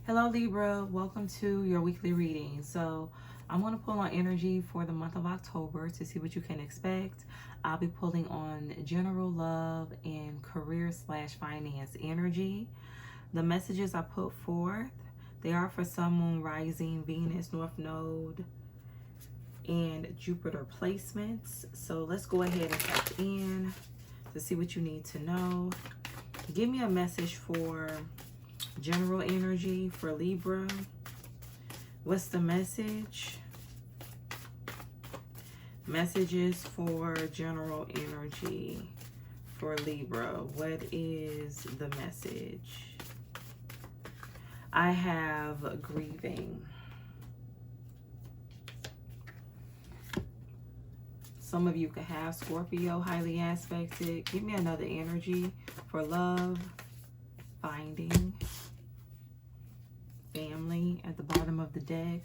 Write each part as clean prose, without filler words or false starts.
Hello Libra, welcome to your weekly reading. So I'm going to pull on energy for the month of October to see what you can expect. I'll be pulling on general love and career/finance energy. The messages I put forth, they are for Sun, Moon, Rising, Venus, North Node, and Jupiter placements. So let's go ahead and tap in to see what you need to know. Give me a message for general energy for Libra. What's the message? Messages for general energy for Libra. What is the message? I have grieving. Some of you could have Scorpio highly aspected. Give me another energy for love, finding, family at the bottom of the deck.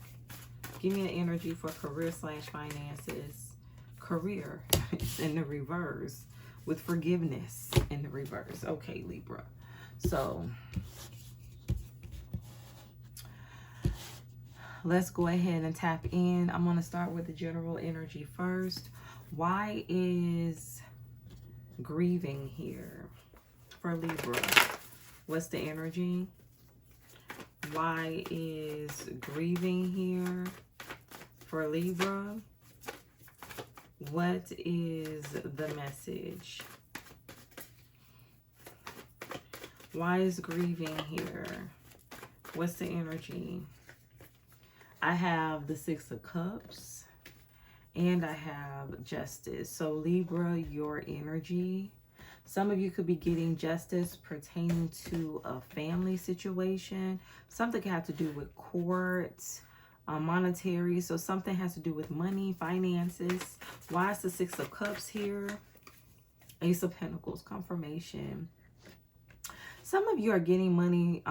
Give me an energy for career/finances. Career is in the reverse with forgiveness in the reverse. Okay, Libra. So let's go ahead and tap in. I'm going to start with the general energy first. Why is grieving here for Libra? What's the energy? Why is grieving here for Libra? What is the message? Why is grieving here? What's the energy? I have the Six of Cups and I have Justice. So Libra, your energy. Some of you could be getting justice pertaining to a family situation. Something could have to do with courts, monetary. So something has to do with money, finances. Why is the Six of Cups here? Ace of Pentacles, confirmation. Some of you are getting money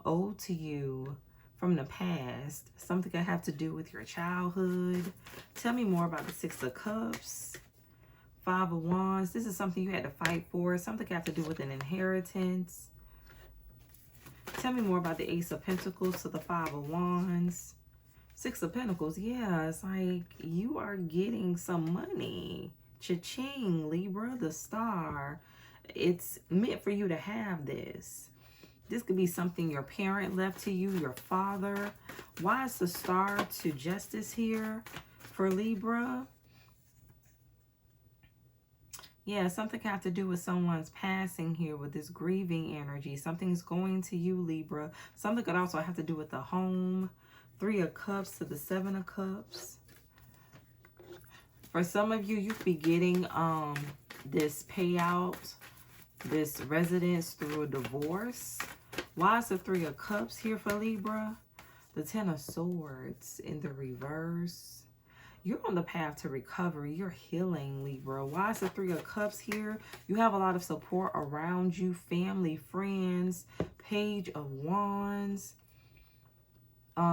owed to you from the past. Something could have to do with your childhood. Tell me more about the Six of Cups. Five of Wands. This is something you had to fight for. Something could have to do with an inheritance. Tell me more about the Ace of Pentacles to the Five of Wands. Six of Pentacles. Yeah, it's like you are getting some money. Cha-ching, Libra, the Star. It's meant for you to have this. This could be something your parent left to you, your father. Why is the Star to Justice here for Libra? Yeah, something could have to do with someone's passing here with this grieving energy. Something's going to you, Libra. Something could also have to do with the home. Three of Cups to the Seven of Cups. For some of you, you could be getting this payout, this residence through a divorce. Why is the Three of Cups here for Libra? The Ten of Swords in the reverse. You're on the path to recovery. You're healing, Libra. Why is the Three of Cups here? You have a lot of support around you, family, friends, Page of Wands.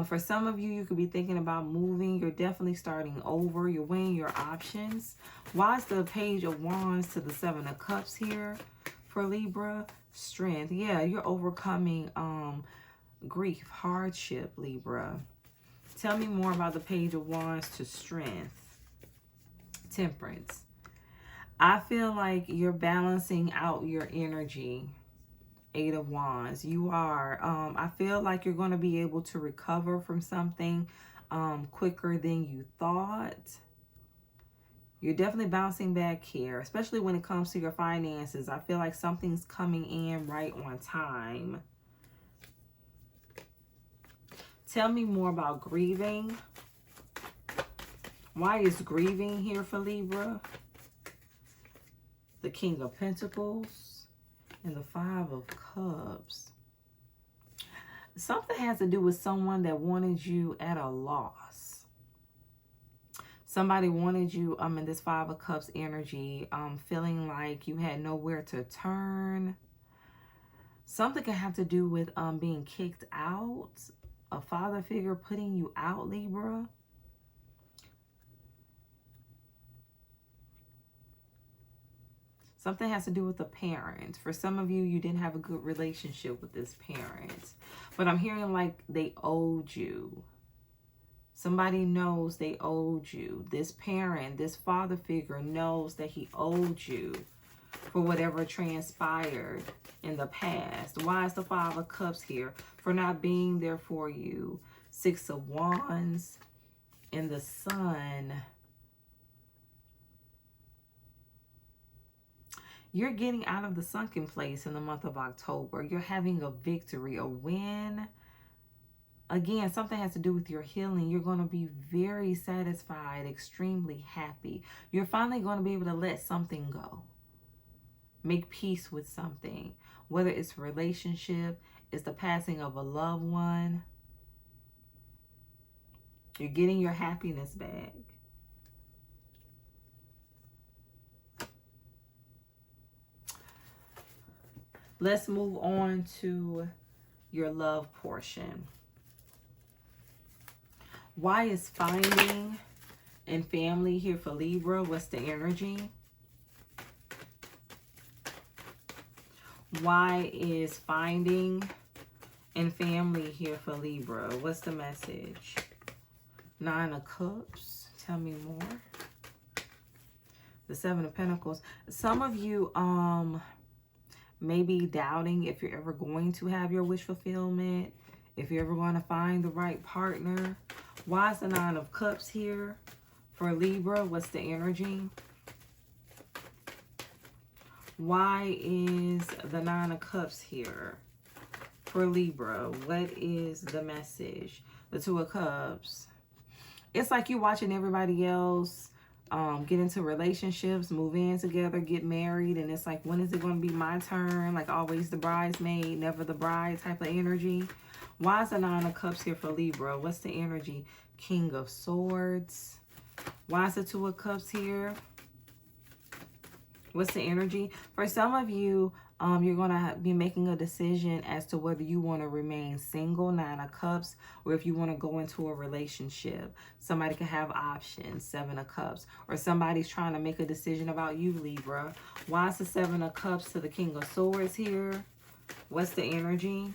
For some of you, you could be thinking about moving. You're definitely starting over. You're weighing your options. Why is the Page of Wands to the Seven of Cups here for Libra? Strength. Yeah, you're overcoming grief, hardship, Libra. Tell me more about the Page of Wands to Strength. Temperance. I feel like you're balancing out your energy. Eight of Wands. You are. I feel like you're going to be able to recover from something quicker than you thought. You're definitely bouncing back here, especially when it comes to your finances. I feel like something's coming in right on time. Tell me more about grieving. Why is grieving here for Libra? The King of Pentacles and the Five of Cups. Something has to do with someone that wanted you at a loss. Somebody wanted you in this Five of Cups energy, feeling like you had nowhere to turn. Something could have to do with being kicked out. A father figure putting you out, Libra. Something has to do with the parent. For some of you, you didn't have a good relationship with this parent. But I'm hearing like they owed you. Somebody knows they owed you. This parent, this father figure knows that he owed you for whatever transpired in the past. Why is the Five of Cups here? For not being there for you. Six of Wands and the Sun. You're getting out of the sunken place in the month of October. You're having a victory, a win. Again, something has to do with your healing. You're going to be very satisfied, extremely happy. You're finally going to be able to let something go. Make peace with something. Whether it's a relationship, it's the passing of a loved one. You're getting your happiness back. Let's move on to your love portion. Why is finding and family here for Libra? What's the energy? Why is finding and family here for Libra? What's the message? Nine of Cups. Tell me more. The Seven of Pentacles. Some of you may be doubting if you're ever going to have your wish fulfillment, if you're ever going to find the right partner. Why is the Nine of Cups here for Libra? What's the energy? Why is the Nine of Cups here for Libra? What is the message? The Two of Cups. It's like you're watching everybody else get into relationships, move in together, get married, and it's like, when is it going to be my turn? Like always the bridesmaid, never the bride type of energy. Why is the Nine of Cups here for Libra? What's the energy? King of Swords. Why is the Two of Cups here? What's the energy? For some of you, you're going to be making a decision as to whether you want to remain single, Nine of Cups, or if you want to go into a relationship. Somebody could have options, Seven of Cups, or somebody's trying to make a decision about you, Libra. Why is the Seven of Cups to the King of Swords here? What's the energy?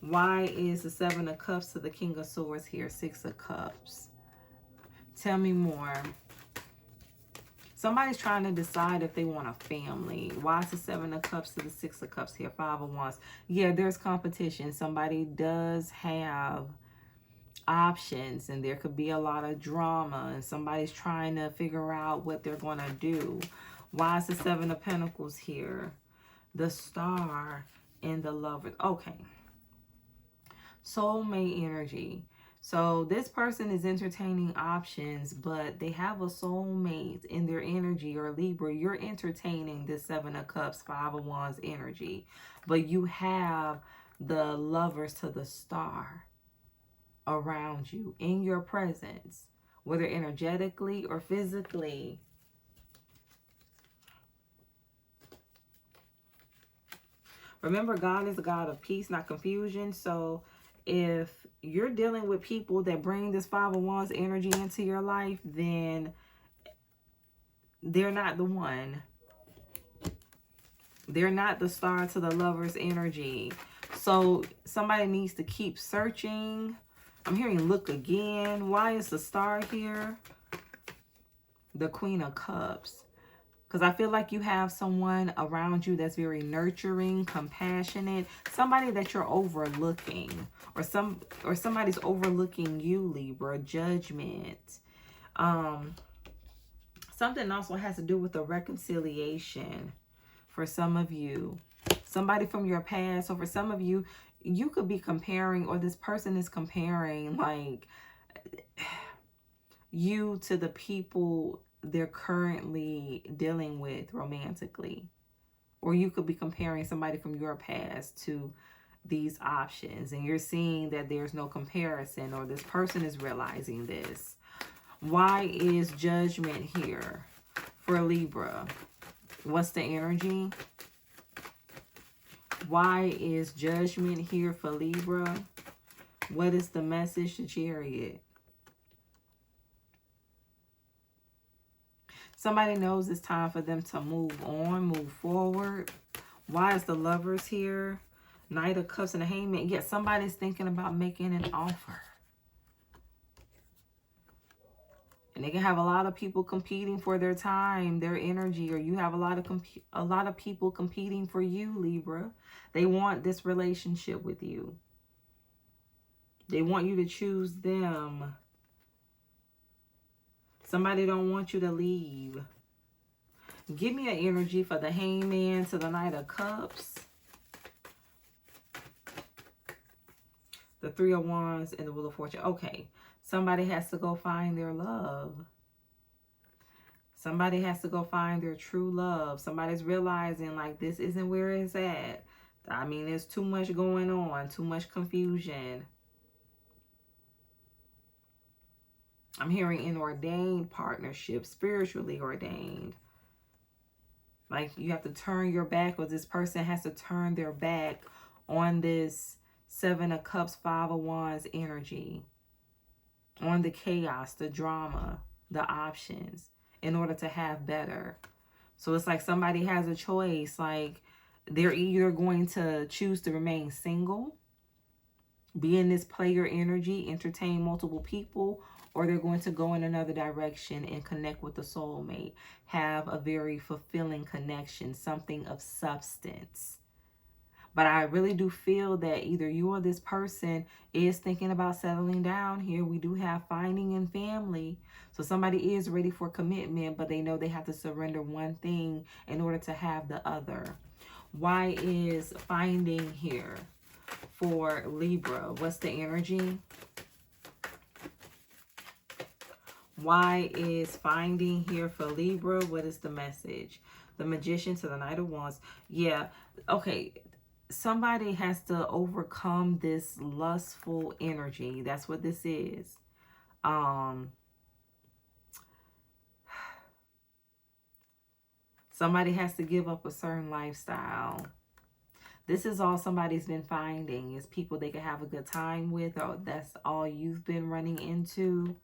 Why is the Seven of Cups to the King of Swords here? Six of Cups. Tell me more. Somebody's trying to decide if they want a family. Why is the Seven of Cups to the Six of Cups here? Five of Wands. Yeah, there's competition. Somebody does have options, and there could be a lot of drama, and somebody's trying to figure out what they're going to do. Why is the Seven of Pentacles here? The Star and the Lover. Okay. Soulmate energy. So this person is entertaining options, but they have a soulmate in their energy, or Libra, you're entertaining this Seven of Cups, Five of Wands energy, but you have the Lovers to the Star around you, in your presence, whether energetically or physically. Remember, God is a God of peace, not confusion. So if you're dealing with people that bring this Five of Wands energy into your life, then they're not the one. They're not the Star to the Lover's energy. So somebody needs to keep searching. I'm hearing look again. Why is the Star here? The Queen of Cups. Because I feel like you have someone around you that's very nurturing, compassionate, somebody that you're overlooking, or somebody's overlooking you, Libra. Judgment. Something also has to do with the reconciliation for some of you. Somebody from your past. So for some of you, you could be comparing, or this person is comparing, like, you to the people they're currently dealing with romantically. Or you could be comparing somebody from your past to these options, and you're seeing that there's no comparison, or this person is realizing this. Why is Judgment here for Libra? What's the energy? Why is Judgment here for Libra? What is the message to Chariot? Somebody knows it's time for them to move on, move forward. Why is the Lovers here? Knight of Cups and the Hangman. Yet somebody's thinking about making an offer. And they can have a lot of people competing for their time, their energy, or you have a lot of people competing for you, Libra. They want this relationship with you. They want you to choose them. Somebody don't want you to leave. Give me an energy for the Hangman to the Knight of Cups. The Three of Wands and the Wheel of Fortune. Okay. Somebody has to go find their love. Somebody has to go find their true love. Somebody's realizing like this isn't where it's at. I mean, there's too much going on. Too much confusion. I'm hearing an ordained partnership. Spiritually ordained. Like you have to turn your back, or this person has to turn their back on this Seven of Cups, Five of Wands energy. On the chaos, the drama, the options, in order to have better. So it's like somebody has a choice. Like they're either going to choose to remain single, be in this player energy, entertain multiple people, or they're going to go in another direction and connect with the soulmate. Have a very fulfilling connection, something of substance. But I really do feel that either you or this person is thinking about settling down here. We do have finding and family. So somebody is ready for commitment, but they know they have to surrender one thing in order to have the other. Why is finding here for Libra? What's the energy? Why is finding here for Libra? What is the message? The Magician to the Knight of Wands. Yeah, okay. Somebody has to overcome this lustful energy. That's what this is. Somebody has to give up a certain lifestyle. This is all somebody's been finding, is people they can have a good time with, or that's all you've been running into.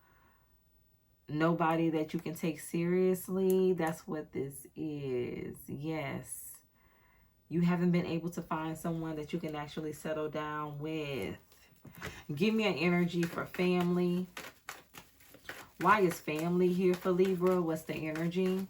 Nobody that you can take seriously. That's what this is. Yes. You haven't been able to find someone that you can actually settle down with. Give me an energy for family. Why is family here for Libra? What's the energy?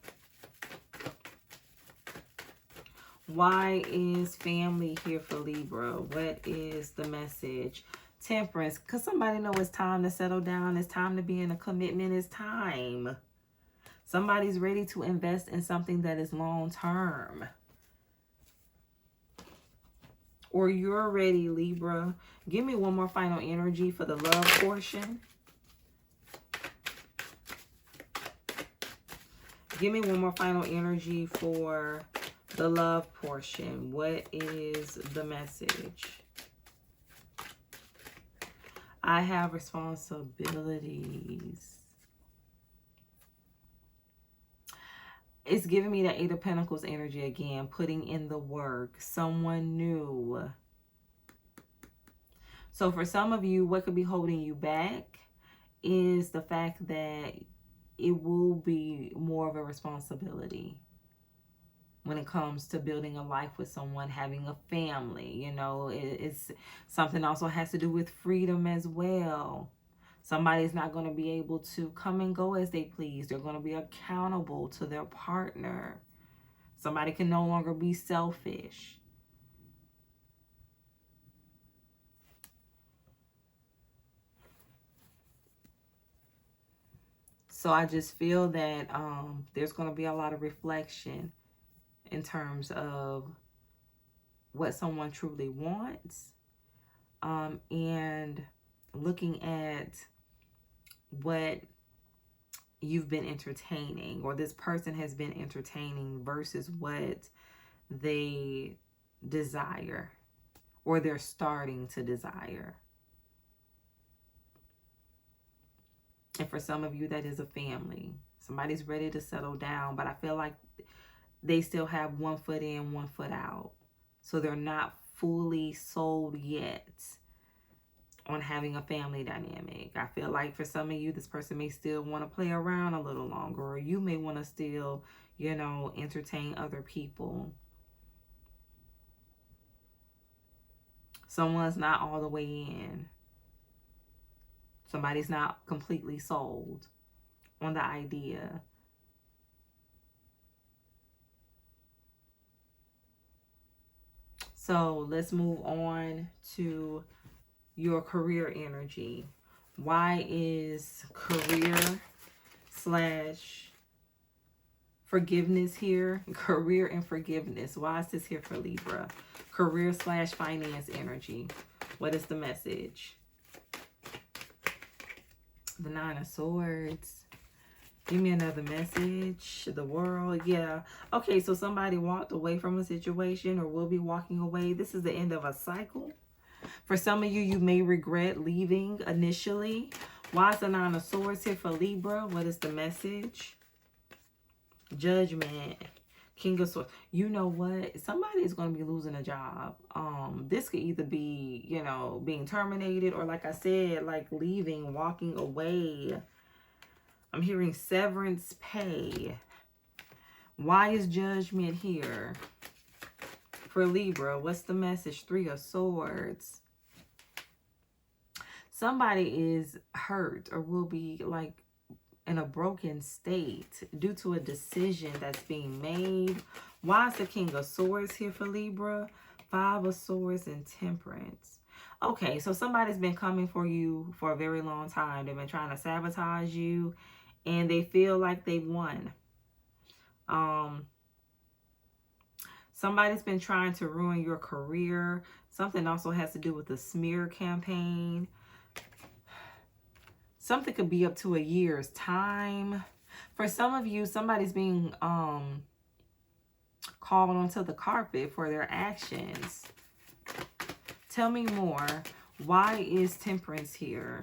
Why is family here for Libra? What is the message? Temperance. Because somebody knows it's time to settle down. It's time to be in a commitment. It's time. Somebody's ready to invest in something that is long term. Or you're ready, Libra. Give me one more final energy for the love portion. Give me one more final energy for the love portion. What is the message? I have responsibilities. It's giving me the Eight of Pentacles energy again, putting in the work, someone new. So for some of you, what could be holding you back is the fact that it will be more of a responsibility when it comes to building a life with someone, having a family. You know, it's something also has to do with freedom as well. Somebody's not going to be able to come and go as they please. They're going to be accountable to their partner. Somebody can no longer be selfish. So I just feel that there's going to be a lot of reflection in terms of what someone truly wants, and looking at what you've been entertaining, or this person has been entertaining, versus what they desire, or they're starting to desire. And for some of you, that is a family. Somebody's ready to settle down, but I feel like they still have one foot in, one foot out. So they're not fully sold yet on having a family dynamic. I feel like for some of you, this person may still want to play around a little longer, or you may want to still, you know, entertain other people. Someone's not all the way in. Somebody's not completely sold on the idea. So let's move on to your career energy. Why is career slash forgiveness here? Career and forgiveness. Why is this here for Libra? Career slash finance energy. What is the message? The Nine of Swords. Give me another message. The World. Yeah. Okay, so somebody walked away from a situation or will be walking away. This is the end of a cycle. For some of you, you may regret leaving initially. Why is the Nine of Swords here for Libra? What is the message? Judgment. King of Swords. You know what? Somebody is going to be losing a job. This could either be, you know, being terminated or, like I said, like leaving, walking away. I'm hearing severance pay. Why is Judgment here for Libra? What's the message? Three of Swords. Somebody is hurt or will be like in a broken state due to a decision that's being made. Why is the King of Swords here for Libra? Five of Swords and Temperance. Okay, so somebody's been coming for you for a very long time. They've been trying to sabotage you and they feel like they won. Somebody's been trying to ruin your career. Something also has to do with the smear campaign. Something could be up to a year's time. For some of you, somebody's being called onto the carpet for their actions. Tell me more. Why is Temperance here?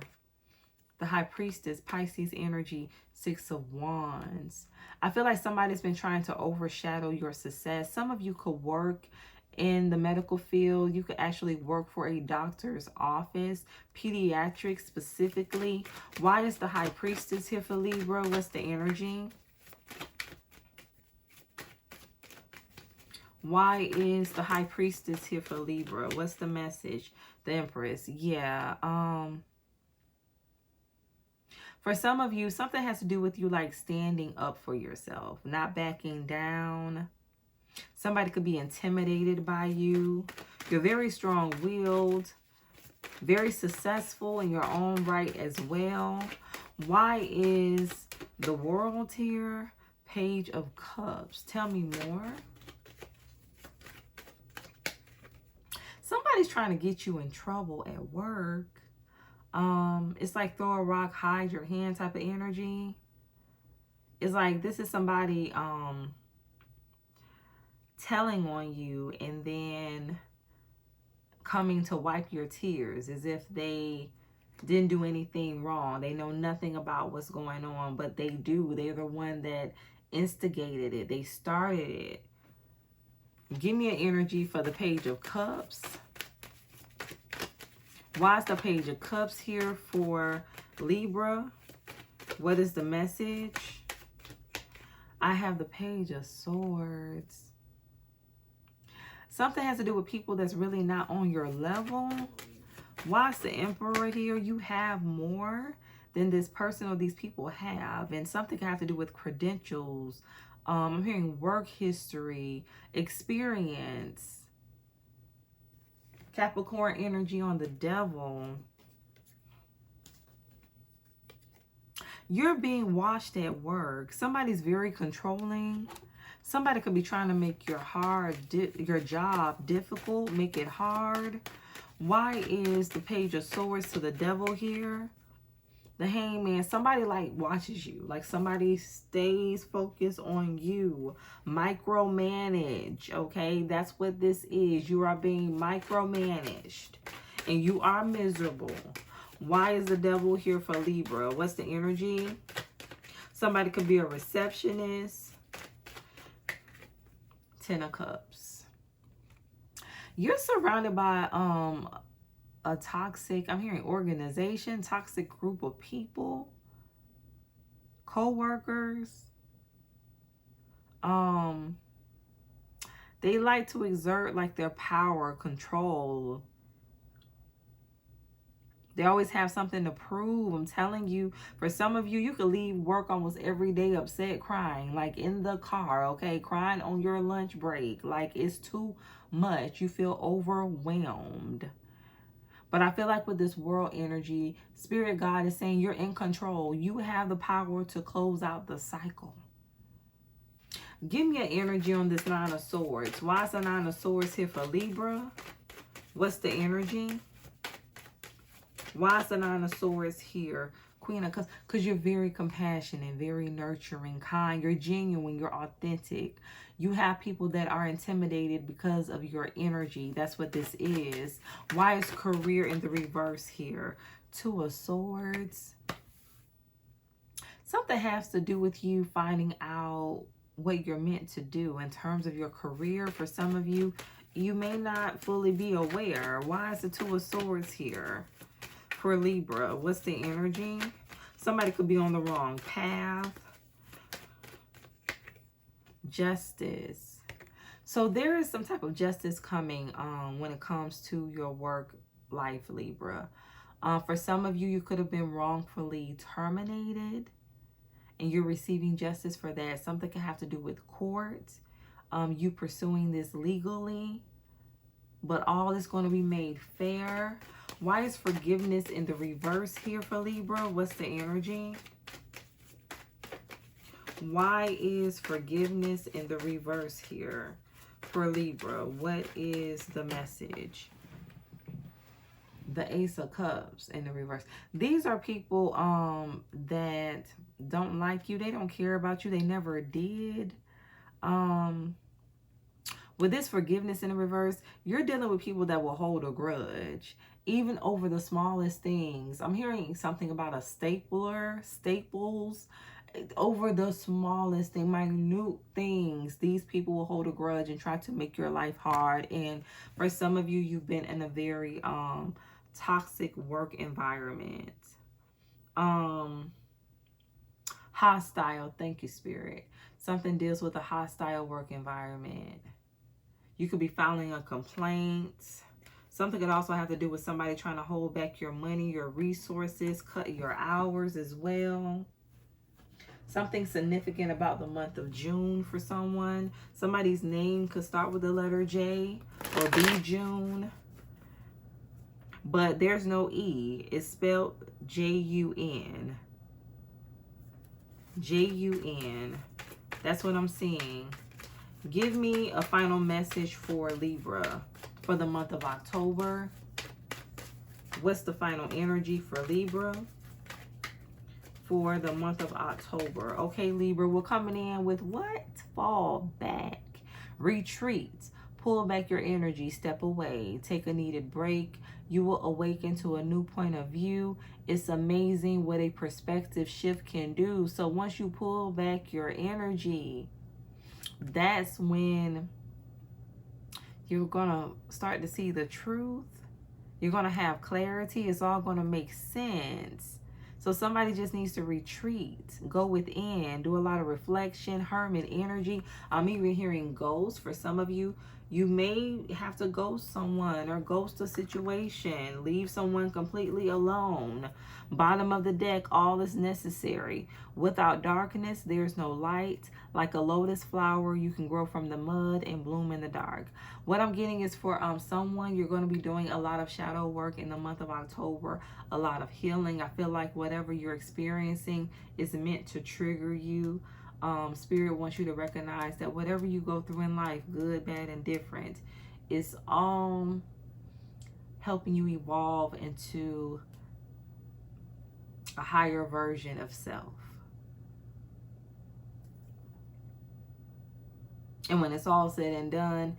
The High Priestess, Pisces energy, Six of Wands. I feel like somebody's been trying to overshadow your success. Some of you could work in the medical field. You could actually work for a doctor's office, pediatrics specifically. Why is the High Priestess here for Libra? What's the energy? Why is the High Priestess here for Libra? What's the message? The Empress. Yeah. For some of you, something has to do with you like standing up for yourself, not backing down. Somebody could be intimidated by you. You're very strong-willed, very successful in your own right as well. Why is the World here? Page of Cups. Tell me more. Somebody's trying to get you in trouble at work. It's like throw a rock, hide your hand type of energy. It's like this is somebody telling on you and then coming to wipe your tears as if they didn't do anything wrong. They know nothing about what's going on, but they do. They're the one that instigated it. They started it. Give me an energy for the Page of Cups. Why is the Page of Cups here for Libra? What is the message? I have the Page of Swords. Something has to do with people that's really not on your level. Why is the Emperor here? You have more than this person or these people have. And something can have to do with credentials. I'm hearing work history, experience. Capricorn energy on the Devil. You're being watched at work. Somebody's very controlling. Somebody could be trying to make your job difficult, make it hard. Why is the Page of Swords to the Devil here? The Hangman. Somebody like watches you. Like somebody stays focused on you. Micromanage. Okay, that's what this is. You are being micromanaged. And you are miserable. Why is the Devil here for Libra? What's the energy? Somebody could be a receptionist. Ten of Cups. You're surrounded by a toxic, I'm hearing organization, toxic group of people, co-workers. They like to exert like their power, control They always have something to prove. I'm telling you, for some of you, you could leave work almost every day upset, crying, like in the car, okay? Crying on your lunch break. Like it's too much. You feel overwhelmed. But I feel like with this world energy, Spirit God is saying you're in control. You have the power to close out the cycle. Give me an energy on this Nine of Swords. Why is the Nine of Swords here for Libra? What's the energy? Why is the Nine of Swords here? Queen of Cups. Because you're very compassionate, very nurturing, kind. You're genuine. You're authentic. You have people that are intimidated because of your energy. That's what this is. Why is career in the reverse here? Two of Swords. Something has to do with you finding out what you're meant to do in terms of your career. For some of you, you may not fully be aware. Why is the Two of Swords here? For Libra, what's the energy? Somebody could be on the wrong path. Justice. So there is some type of justice coming when it comes to your work life, Libra. For some of you, you could have been wrongfully terminated and you're receiving justice for that. Something can have to do with court, you pursuing this legally, but all is going to be made fair. Why is forgiveness in the reverse here for Libra? What's the energy? Why is forgiveness in the reverse here for Libra? What is the message? The Ace of Cups in the reverse. These are people that don't like you. They don't care about you. They never did. With this forgiveness in the reverse, you're dealing with people that will hold a grudge, even over the smallest things. I'm hearing something about a staples, over the smallest thing, minute things. These people will hold a grudge and try to make your life hard. And for some of you, you've been in a very toxic work environment. Hostile. Thank you, Spirit. Something deals with a hostile work environment. You could be filing a complaint. Something could also have to do with somebody trying to hold back your money, your resources, cut your hours as well. Something significant about the month of June for someone. Somebody's name could start with the letter J or be June. But there's no E. It's spelled J-U-N. J-U-N. That's what I'm seeing. Give me a final message for Libra for the month of October. What's the final energy for Libra for the month of October? Okay, Libra, we're coming in with what? Fall back. Retreat. Pull back your energy. Step away. Take a needed break. You will awaken to a new point of view. It's amazing what a perspective shift can do. So once you pull back your energy, that's when you're going to start to see the truth. You're going to have clarity. It's all going to make sense. So somebody just needs to retreat, go within, do a lot of reflection, hermit energy. I'm even hearing ghosts. For some of you, you may have to ghost someone or ghost a situation, leave someone completely alone. Bottom of the deck, all is necessary. Without darkness, there's no light. Like a lotus flower, you can grow from the mud and bloom in the dark. What I'm getting is for someone, you're going to be doing a lot of shadow work in the month of October, a lot of healing. I feel like whatever you're experiencing is meant to trigger you. Spirit wants you to recognize that whatever you go through in life, good, bad, and different, is all helping you evolve into a higher version of self. And when it's all said and done,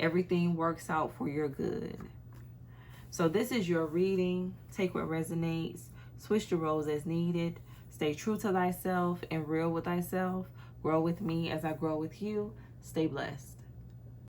everything works out for your good. So this is your reading. Take what resonates. Switch the roles as needed. Stay true to thyself and real with thyself. Grow with me as I grow with you. Stay blessed.